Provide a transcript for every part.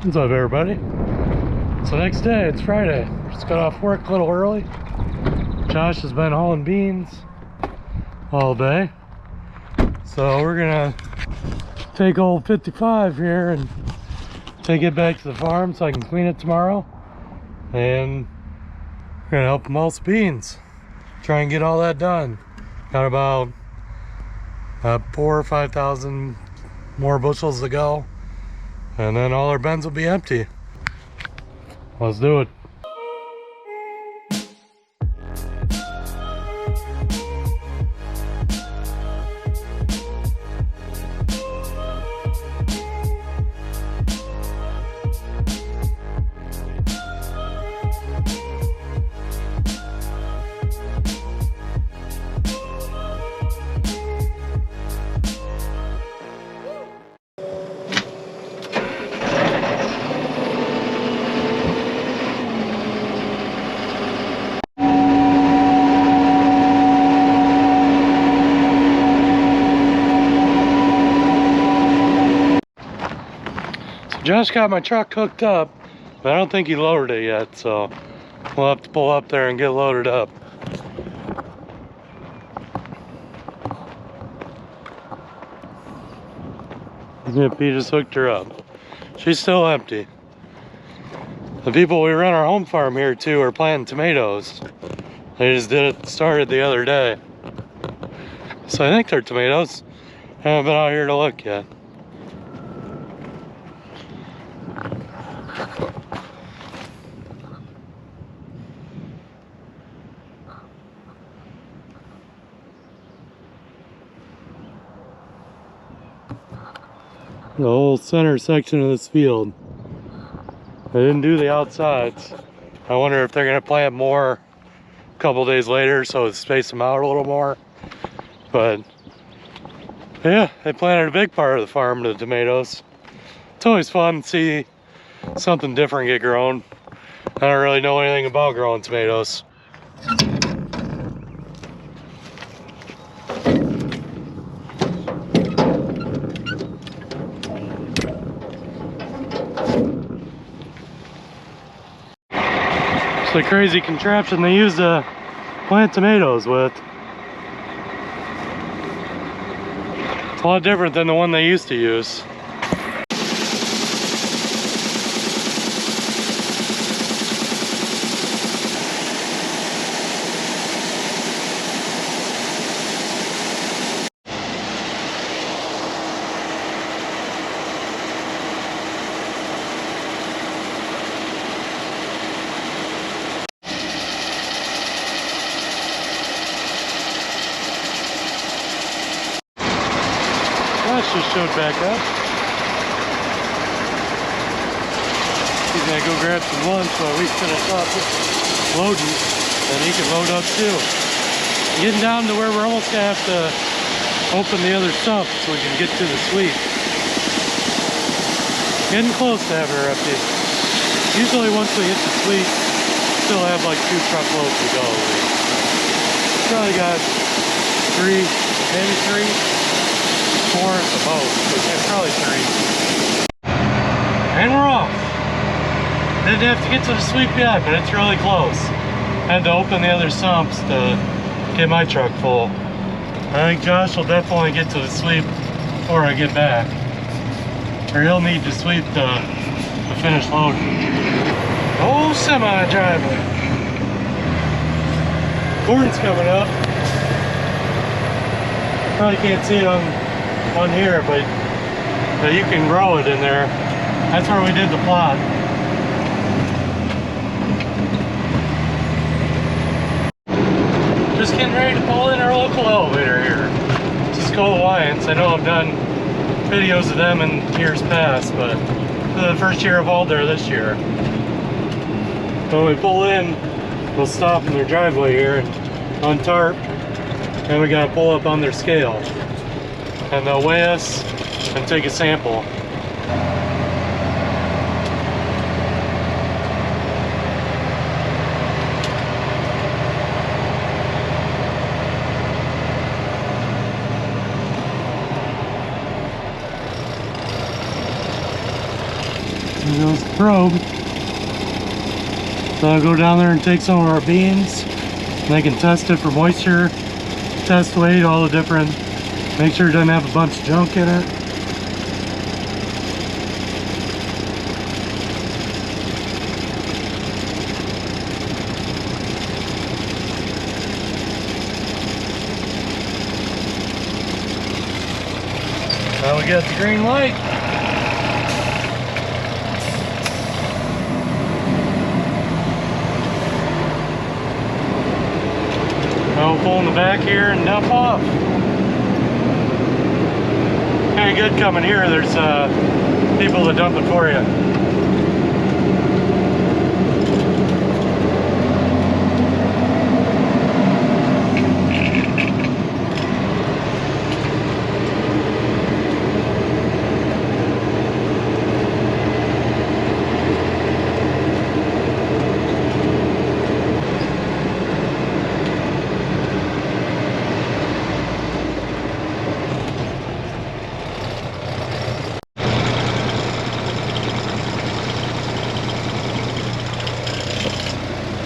What's up, everybody? So next day, it's Friday. Just got off work a little early. Josh has been hauling beans all day. So we're gonna take old 55 here and take it back to the farm so I can clean it tomorrow. And we're gonna help him haul some beans. Try and get all that done. Got about 4,000 or 5,000 more bushels to go. And then all our bins will be empty. Let's do it. Josh got my truck hooked up, but I don't think he loaded it yet, so we'll have to pull up there and get loaded up. Yep, he just hooked her up. She's still empty. The people we run our home farm here to are planting tomatoes. They just started the other day. So I think they're tomatoes. I haven't been out here to look yet. The whole center section of this field. I didn't do the outsides. I wonder if they're gonna plant more a couple days later so it space them out a little more. But yeah, they planted a big part of the farm to the tomatoes. It's always fun to see something different get grown. I don't really know anything about growing tomatoes. It's a crazy contraption they use to plant tomatoes with. It's a lot different than the one they used to use. Just showed back up. He's gonna go grab some lunch while we finish up loading, and he can load up too. Getting down to where we're almost gonna have to open the other sump so we can get to the sweep. Getting close to having her empty. Usually once we hit the sweep, still have like 2 truckloads to go. Probably got 3, maybe 3. 4 at the most, but yeah, probably 3. And we're off. Didn't have to get to the sweep yet, but it's really close. Had to open the other sumps to get my truck full. I think Josh will definitely get to the sweep before I get back. Or he'll need to sweep to finish loading. Oh, semi-driveway. Corn's coming up. Probably can't see it on here, but you can grow it in there. That's where we did the plot. Just getting ready to pull in our local elevator here. Cisco Alliance. I know I've done videos of them in years past, but the first year I've hauled there this year. When we pull in, we'll stop in their driveway here and untarp, and we gotta pull up on their scale. And they'll weigh us and take a sample. There goes the probe. So I'll go down there and take some of our beans. And they can test it for moisture, test weight, all the different, make sure it doesn't have a bunch of junk in it. Now we got the green light. Now we'll pull in the back here and dump off. Kind of good coming here. There's people that dump it for you.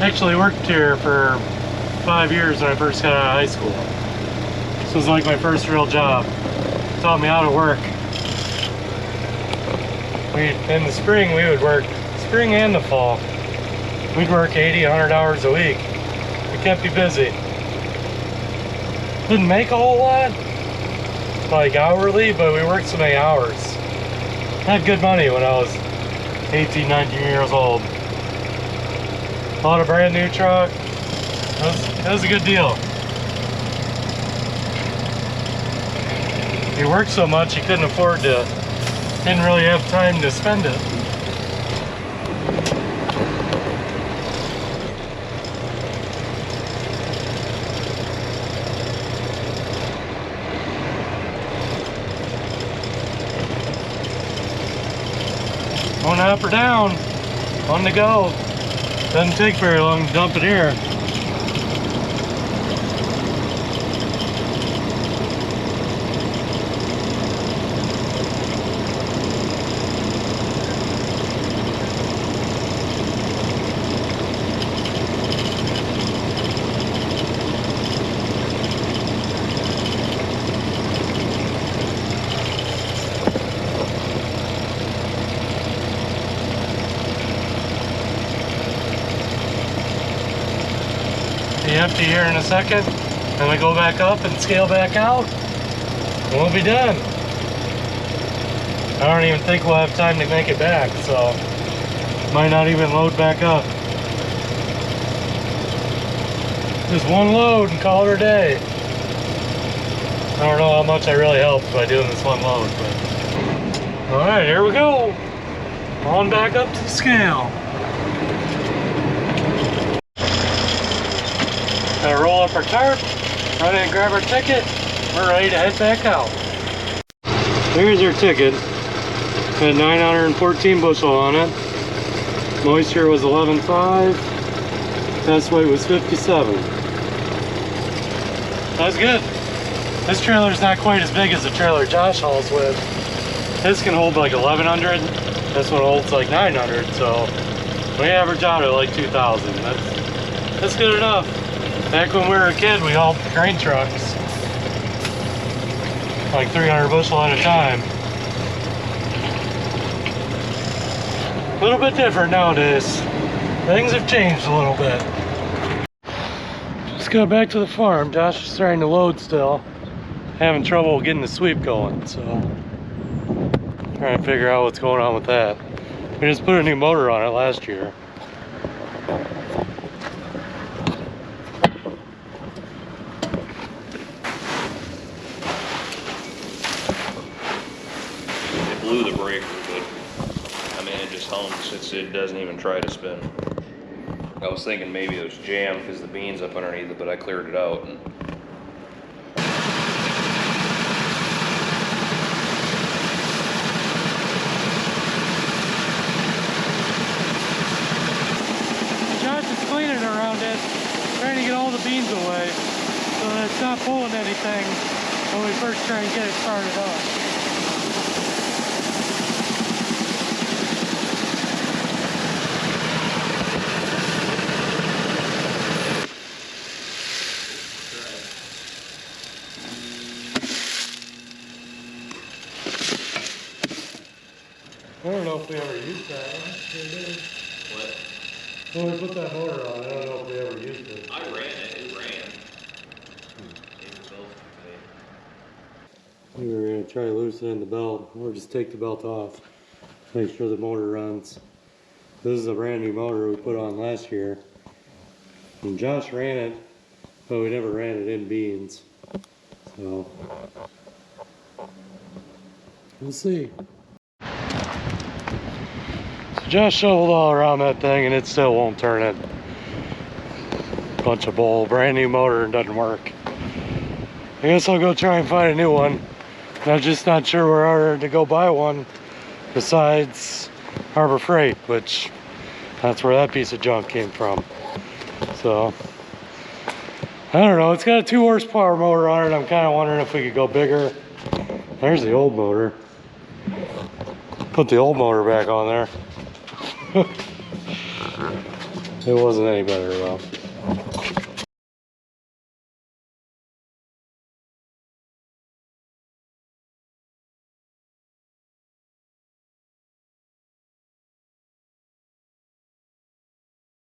Actually worked here for 5 years when I first got out of high school. This was like my first real job. Taught me how to work. In the spring we would work, spring and the fall. We'd work 80, 100 hours a week. It kept you busy. Didn't make a whole lot, like hourly, but we worked so many hours. Had good money when I was 18, 19 years old. Bought a brand new truck. It was a good deal. He worked so much he couldn't afford to, didn't really have time to spend it. Going up or down, on the go. Doesn't take very long to dump it here. Be empty here in a second, and we go back up and scale back out, and we'll be done. I don't even think we'll have time to make it back, so might not even load back up. Just one load and call it a day. I don't know how much I really helped by doing this one load, but all right, here we go. On back up to the scale. Gotta roll up our tarp, run in and grab our ticket. We're ready to head back out. There's our ticket. Had 914 bushel on it. Moisture was 11.5. Test weight was 57. That's good. This trailer's not quite as big as the trailer Josh hauls with. This can hold like 1,100. This one holds like 900. So we average out at like 2,000. That's good enough. Back when we were a kid, we hauled grain trucks, like 300 bushel at a time. A little bit different nowadays. Things have changed a little bit. Just got back to the farm. Josh is trying to load still. Having trouble getting the sweep going, so trying to figure out what's going on with that. We just put a new motor on it last year. Blew the breaker, but I mean it just humps. It doesn't even try to spin. I was thinking maybe it was jammed because the bean's up underneath it, but I cleared it out. And Josh is cleaning around it, trying to get all the beans away so that it's not pulling anything when we first try and get it started up. if we ever used that. What? When we put that motor on, I don't know if we ever used it. I ran it. It ran. We were going to try loosening the belt, or just take the belt off. Make sure the motor runs. This is a brand new motor we put on last year. And Josh ran it, but we never ran it in beans. So, we'll see. So Josh shoveled all around that thing and it still won't turn it. Bunch of bull, brand new motor and doesn't work. I guess I'll go try and find a new one. I'm just not sure where to go buy one besides Harbor Freight, which that's where that piece of junk came from. So, I don't know. It's got a 2 horsepower motor on it. I'm kind of wondering if we could go bigger. There's the old motor. Put the old motor back on there. It wasn't any better though.